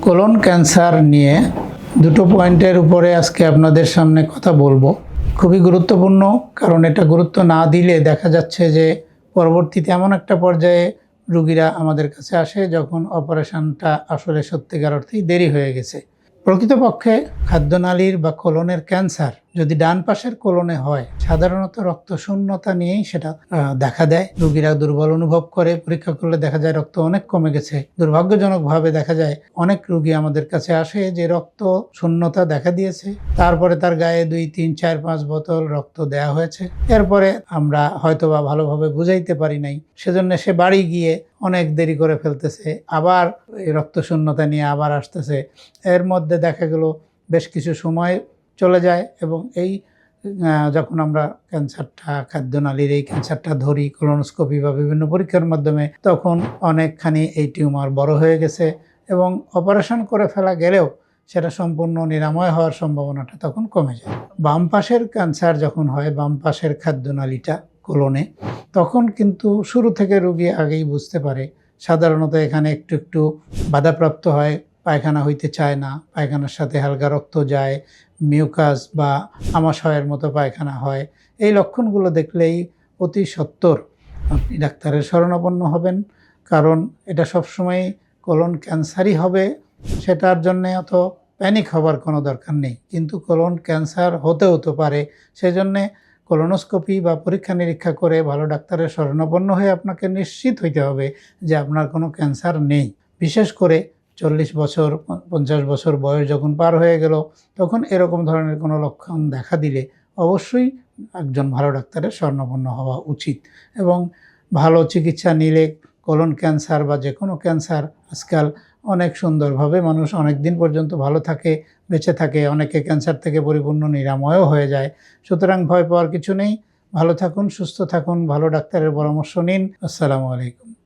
Colon cancer নিয়ে দুটো পয়েন্টের উপরে আজকে আপনাদের সামনে কথা বলবো। খুবই গুরুত্বপূর্ণ, কারণ এটা গুরুত্ব না দিলে দেখা যাচ্ছে যে পরবর্তীতে এমন একটা পর্যায়ে রোগীরা আমাদের কাছে আসে যখন অপারেশনটা আসলে সত্যিকার অর্থেই দেরি হয়ে গেছে। প্রকৃতপক্ষে খাদ্যনালীর বা কোলনের ক্যান্সার যদি ডান পাশের কোলনে হয়, সাধারণত রক্ত শূন্যতা নিয়েই সেটা দেখা দেয়। রোগীরা দুর্বল অনুভব করে, পরীক্ষা করলে দেখা যায় রক্ত অনেক কমে গেছে। দুর্ভাগ্যজনকভাবে দেখা যায় অনেক রোগী আমাদের কাছে আসে যে রক্ত শূন্যতা দেখা দিয়েছে, তারপরে তার গায়ে 2, 3, 4, 5 বোতল রক্ত দেয়া হয়েছে। এরপরে আমরা হয়তোবা ভালোভাবে বুঝাইতে পারি নাই, সেজন্য সে বাড়ি গিয়ে অনেক দেরি করে ফেলতেছে, আবার এই রক্ত শূন্যতা নিয়ে আবার আসতেছে। এর মধ্যে দেখা গেল বেশ কিছু সময় চলে যায় এবং এই যখন আমরা খাদ্যনালীর এই ক্যান্সারটা ধরি কোলোনোস্কোপি বা বিভিন্ন পরীক্ষার মাধ্যমে, তখন অনেকখানি এই টিউমার বড় হয়ে গেছে এবং অপারেশন করে ফেলা গেলেও সেটা সম্পূর্ণ নিরাময় হওয়ার সম্ভাবনাটা তখন কমে যায়। বাম পাশের ক্যান্সার যখন হয়, বাম পাশের খাদ্যনালীটা কোলনে, তখন কিন্তু শুরু থেকে রোগী আগেই বুঝতে পারে। সাধারণত এখানে একটু একটু বাধাপ্রাপ্ত হয়, পায়খানা হইতে চায় না, পায়খানার সাথে হালকা রক্ত যায়, মিউকাস বা আমাশয়ের মতো পায়খানা হয়। এই লক্ষণগুলো দেখলেই অতি সত্বর আপনি ডাক্তারের শরণাপন্ন হবেন, কারণ এটা সবসময় কোলন ক্যান্সারই হবে সেটার জন্যে অত প্যানিক হবার কোনো দরকার নেই, কিন্তু কোলন ক্যান্সার হতেও তো পারে। সেজন্যে কোলোনোস্কোপি বা পরীক্ষা নিরীক্ষা করে ভালো ডাক্তারের শরণাপন্ন হয়ে আপনাকে নিশ্চিত হইতে হবে যে আপনার কোনো ক্যান্সার নেই। বিশেষ করে 40 বছর 50 বছর বয়স যখন পার হয়ে গেল, তখন এরকম ধরনের কোনো লক্ষণ দেখা দিলে অবশ্যই একজন ভালো ডাক্তারের শরণাপন্ন হওয়া উচিত। এবং ভালো চিকিৎসা নিলে কোলন ক্যান্সার বা যে কোনো ক্যান্সার আজকাল অনেক সুন্দরভাবে মানুষ অনেক দিন পর্যন্ত ভালো থাকে, বেঁচে থাকে, অনেকে ক্যান্সার থেকে পরিপূর্ণ নিরাময়ও হয়ে যায়। সুতরাং ভয় পাওয়ার কিছু নেই। ভালো থাকুন, সুস্থ থাকুন, ভালো ডাক্তারের পরামর্শ নিন। আসসালামু আলাইকুম।